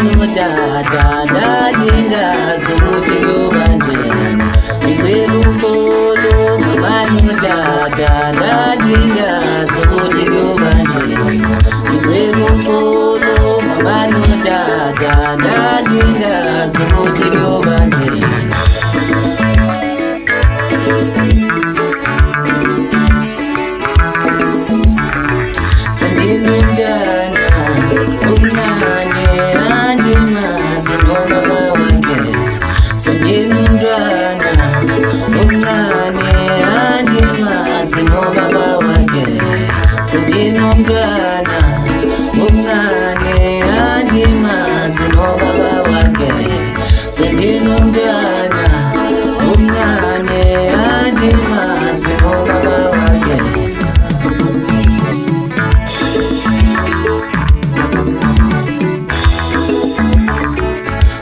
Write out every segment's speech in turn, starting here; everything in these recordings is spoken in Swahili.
Mabano tata ndadinga zuti yobanje Mizelu polo Mabano tata ndadinga zuti yobanje Mizelu polo Mabano tata ndadinga zuti yobanje Sendinundana umnane andimasi nobaba wange Sendinundana umnane andimasi nobaba wange Sendinundana umnane andimasi nobaba wange Sendinundana umnane andimasi nobaba wange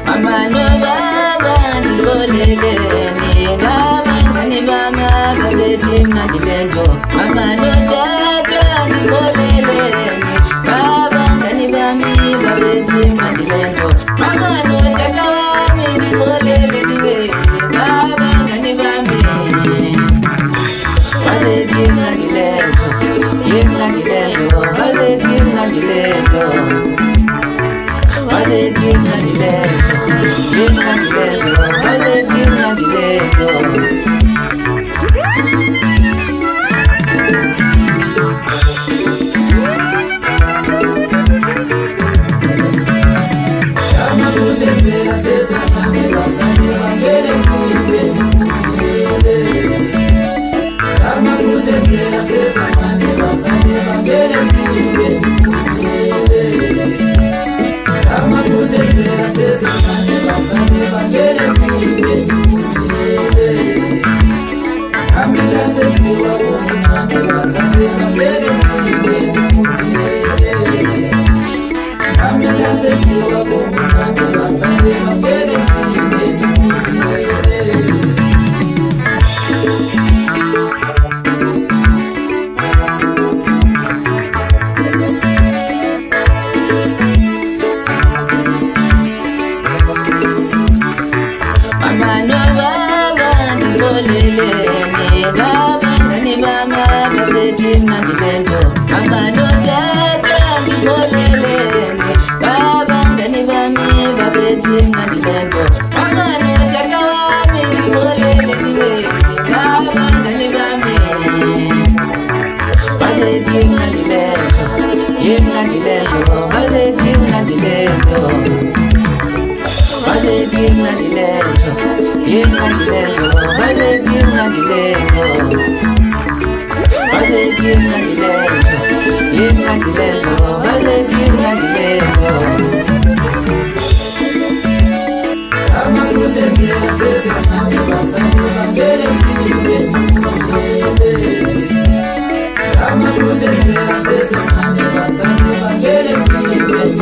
Mabano baba ndikolele Ningabangani bama babeti mnandilendo Mabano tata ndikolele Ningabangani bami babeti mnandilendo Mabano tata wami ndikolele Niwe Ningabangani bami babeti mnandilendo Mnandilendo babeti mnandilendo babeti mnandilendo Mabano baba ndikolele Ningabangani bama babeti mnandilendo Mabano tata ndikolele Ningabangani bami babeti mnandilendo Mabano tata wami ndikolele Niwe Ningabangani bami babeti mnandilendo Mnandilendo babeti mnandilendo babeti mnandilendo Mnandilendo babeti mnandilendo babeti mnandilendo Mnandilendo babeti mnandilendo Kama kutezea sisi tani bazani mbele mbele Kama kutezea sisi tani bazani mbele mbele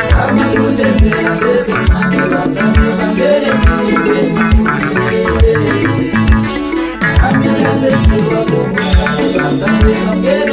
Kama kutezea sisi tani bazani mbele mbele Amina sisi wako mwana bazani mbele